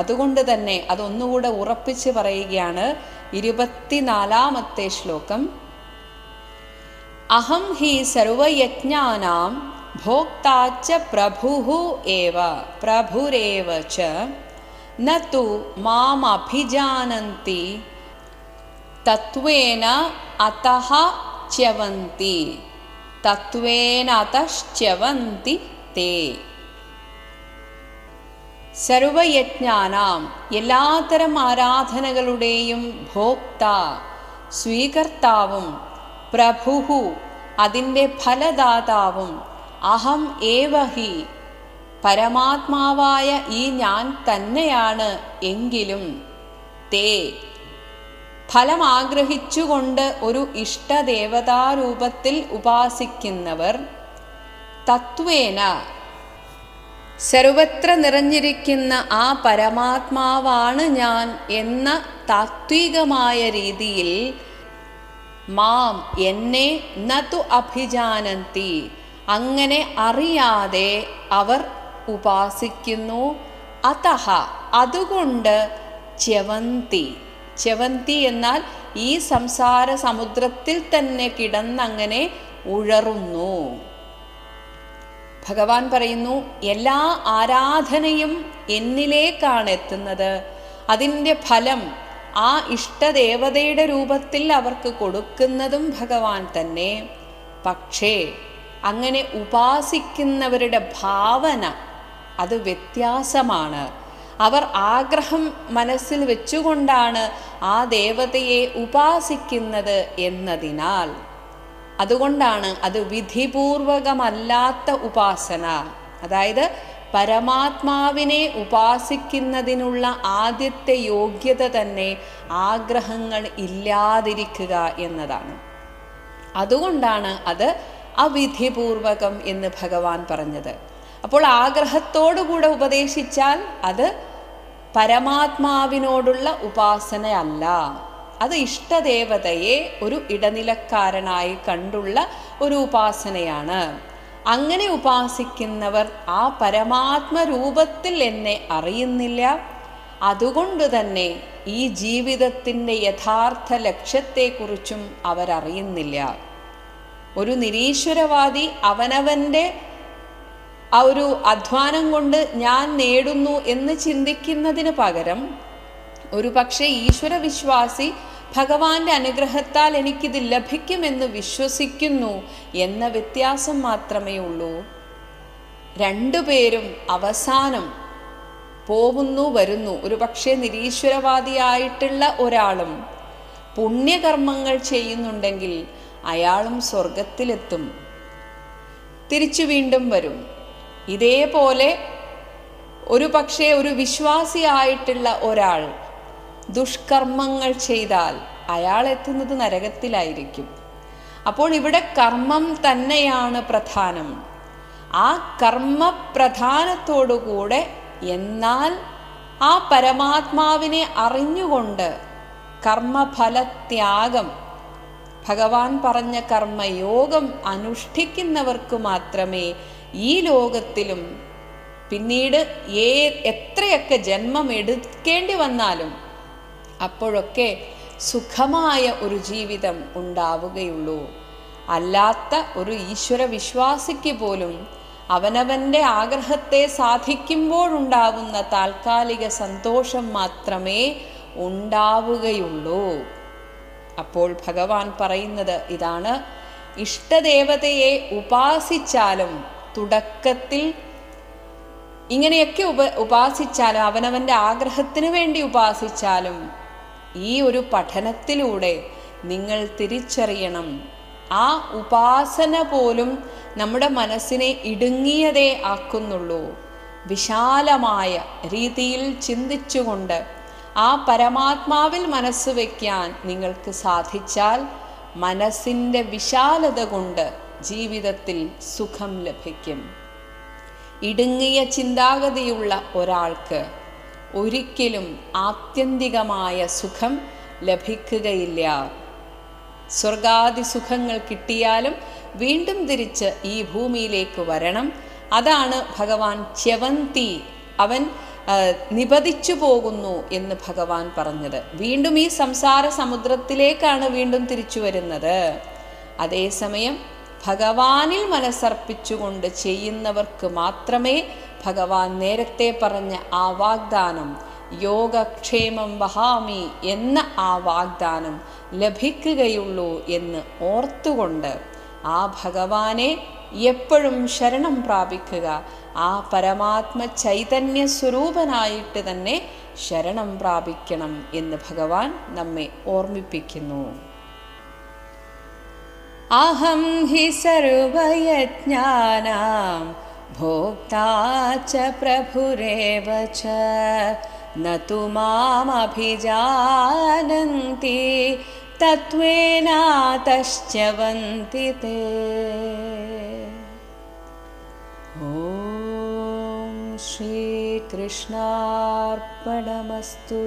അതുകൊണ്ട് തന്നെ അതൊന്നുകൂടെ ഉറപ്പിച്ച് പറയുകയാണ് 24-ാമത്തെ ശ്ലോകം. അഹം ഹി സർവയജ്ഞാനാം ഭോക്താച്ച പ്രഭുരേവ ച ന തു മാം അഭിജാനന്തി തത്വേന അതഃ ച്യവന്തി തത്വേന അതശ്ച്യവന്തി തേ. സർവയജ്ഞാനാം എല്ലാത്തരം ആരാധനകളുടെയും ഭോക്ത സ്വീകർത്താവും പ്രഭുഹു അതിൻ്റെ ഫലദാതാവും അഹം ഏവഹി പരമാത്മാവായ ഈ ഞാൻ തന്നെയാണ് എങ്കിലും തേ ഫലം ആഗ്രഹിച്ചുകൊണ്ട് ഒരു ഇഷ്ടദേവതാരൂപത്തിൽ ഉപാസിക്കുന്നവർ തത്വേന സർവത്ര നിറഞ്ഞിരിക്കുന്ന ആ പരമാത്മാവാണ് ഞാൻ എന്ന താത്വികമായ രീതിയിൽ മാം എന്നെ നതു അഭിജാനന്തി അങ്ങനെ അറിയാതെ അവർ ഉപാസിക്കുന്നു. അതഹ അതുകൊണ്ട് ച്യവന്തി എന്നാൽ ഈ സംസാര സമുദ്രത്തിൽ തന്നെ കിടന്നങ്ങനെ ഉഴറുന്നു. ഭഗവാൻ പറയുന്നു, എല്ലാ ആരാധനയും എന്നിലേക്കാണ് എത്തുന്നത്. അതിൻ്റെ ഫലം ആ ഇഷ്ടദേവതയുടെ രൂപത്തിൽ അവർക്ക് കൊടുക്കുന്നതും ഭഗവാൻ തന്നെ. പക്ഷേ അങ്ങനെ ഉപാസിക്കുന്നവരുടെ ഭാവന അത് വ്യത്യാസമാണ്. അവർ ആഗ്രഹം മനസ്സിൽ വെച്ചുകൊണ്ടാണ് ആ ദേവതയെ ഉപാസിക്കുന്നത് എന്നതിനാൽ അതുകൊണ്ടാണ് അത് വിധിപൂർവകമല്ലാത്ത ഉപാസന. അതായത് പരമാത്മാവിനെ ഉപാസിക്കുന്നതിനുള്ള ആദ്യത്തെ യോഗ്യത തന്നെ ആഗ്രഹങ്ങൾ ഇല്ലാതിരിക്കുക എന്നതാണ്. അതുകൊണ്ടാണ് അത് അവിധിപൂർവകം എന്ന് ഭഗവാൻ പറഞ്ഞത്. അപ്പോൾ ആഗ്രഹത്തോടുകൂടെ ഉപദേശിച്ചാൽ അത് പരമാത്മാവിനോടുള്ള ഉപാസനയല്ല, അത് ഇഷ്ടദേവതയെ ഒരു ഇടനിലക്കാരനായി കണ്ടുള്ള ഒരു ഉപാസനയാണ്. അങ്ങനെ ഉപാസിക്കുന്നവർ ആ പരമാത്മരൂപത്തിൽ എന്നെ അറിയുന്നില്ല, അതുകൊണ്ട് തന്നെ ഈ ജീവിതത്തിൻ്റെ യഥാർത്ഥ ലക്ഷ്യത്തെക്കുറിച്ചും അവരറിയുന്നില്ല. ഒരു നിരീശ്വരവാദി അവനവൻ്റെ ആ ഒരു അധ്വാനം കൊണ്ട് ഞാൻ നേടുന്നു എന്ന് ചിന്തിക്കുന്നതിന് പകരം ഒരു പക്ഷേ ഈശ്വരവിശ്വാസി ഭഗവാന്റെ അനുഗ്രഹത്താൽ എനിക്കിത് ലഭിക്കുമെന്ന് വിശ്വസിക്കുന്നു എന്ന വ്യത്യാസം മാത്രമേ ഉള്ളൂ. രണ്ടുപേരും അവസാനം പോകുന്നു വരുന്നു. ഒരു പക്ഷേ നിരീശ്വരവാദിയായിട്ടുള്ള ഒരാളും പുണ്യകർമ്മങ്ങൾ ചെയ്യുന്നുണ്ടെങ്കിൽ അയാളും സ്വർഗത്തിലെത്തും, തിരിച്ചു വീണ്ടും വരും. ഇതേപോലെ ഒരു പക്ഷേ ഒരു വിശ്വാസിയായിട്ടുള്ള ഒരാൾ ദുഷ്കർമ്മങ്ങൾ ചെയ്താൽ അയാൾ എത്തുന്നത് നരകത്തിലായിരിക്കും. അപ്പോൾ ഇവിടെ കർമ്മം തന്നെയാണ് പ്രധാനം. ആ കർമ്മപ്രധാനത്തോടുകൂടെ എന്നാൽ ആ പരമാത്മാവിനെ അറിഞ്ഞുകൊണ്ട് കർമ്മഫലത്യാഗം, ഭഗവാൻ പറഞ്ഞ കർമ്മയോഗം അനുഷ്ഠിക്കുന്നവർക്ക് മാത്രമേ ഈ ലോകത്തിലും പിന്നീട് എത്രയൊക്കെ ജന്മം എടുക്കേണ്ടി വന്നാലും അപ്പോഴൊക്കെ സുഖമായ ഒരു ജീവിതം ഉണ്ടാവുകയുള്ളൂ. അല്ലാത്ത ഒരു ഈശ്വര വിശ്വാസിക്ക് പോലും അവനവൻ്റെ ആഗ്രഹത്തെ സാധിക്കുമ്പോഴുണ്ടാവുന്ന താൽക്കാലിക സന്തോഷം മാത്രമേ ഉണ്ടാവുകയുള്ളൂ. അപ്പോൾ ഭഗവാൻ പറയുന്നത് ഇതാണ്, ഇഷ്ടദേവതയെ ഉപാസിച്ചാലും തുടക്കത്തിൽ ഇങ്ങനെയൊക്കെ ഉപാസിച്ചാലും അവനവൻ്റെ ആഗ്രഹത്തിന് വേണ്ടി ഉപാസിച്ചാലും ഈ ഒരു പഠനത്തിലൂടെ നിങ്ങൾ തിരിച്ചറിയണം, ആ ഉപാസന പോലും നമ്മുടെ മനസ്സിനെ ഇടുങ്ങിയതേ ആക്കുന്നുള്ളൂ. വിശാലമായ രീതിയിൽ ചിന്തിച്ചുകൊണ്ട് ആ പരമാത്മാവിൽ മനസ്സ് വയ്ക്കാൻ നിങ്ങൾക്ക് സാധിച്ചാൽ മനസ്സിൻ്റെ വിശാലത കൊണ്ട് ജീവിതത്തിൽ സുഖം ലഭിക്കും. ഇടുങ്ങിയ ചിന്താഗതിയുള്ള ഒരാൾക്ക് ഒരിക്കലും ആത്യന്തികമായ സുഖം ലഭിക്കുകയില്ല. സ്വർഗാദി സുഖങ്ങൾ കിട്ടിയാലും വീണ്ടും തിരിച്ച് ഈ ഭൂമിയിലേക്ക് വരണം. അതാണ് ഭഗവാൻ ച്യവന്തി, അവൻ നിപതിച്ചു പോകുന്നു എന്ന് ഭഗവാൻ പറഞ്ഞത്. വീണ്ടും ഈ സംസാര സമുദ്രത്തിലേക്കാണ് വീണ്ടും തിരിച്ചു വരുന്നത്. അതേസമയം ഭഗവാനിൽ മനസ്സർപ്പിച്ചുകൊണ്ട് ചെയ്യുന്നവർക്ക് മാത്രമേ ഭഗവാൻ നേരത്തെ പറഞ്ഞ ആ വാഗ്ദാനം, യോഗക്ഷേമം വഹാമി എന്ന ആ വാഗ്ദാനം ലഭിക്കുകയുള്ളൂ എന്ന് ഓർത്തുകൊണ്ട് ആ ഭഗവാനെ എപ്പോഴും ശരണം പ്രാപിക്കുക. ആ പരമാത്മ ചൈതന്യ സ്വരൂപനായിട്ട് തന്നെ ശരണം പ്രാപിക്കണം എന്ന് ഭഗവാൻ നമ്മെ ഓർമ്മിപ്പിക്കുന്നു. അഹം ഹി സർവയജ്ഞാനാം ഭോക്താ ച പ്രഭുരേവ ച ന തു മാം അഭിജാനന്തി തത്വേനാതശ്ച്യവന്തി തേ. ഓം ശ്രീകൃഷ്ണാർപ്പണമസ്തു.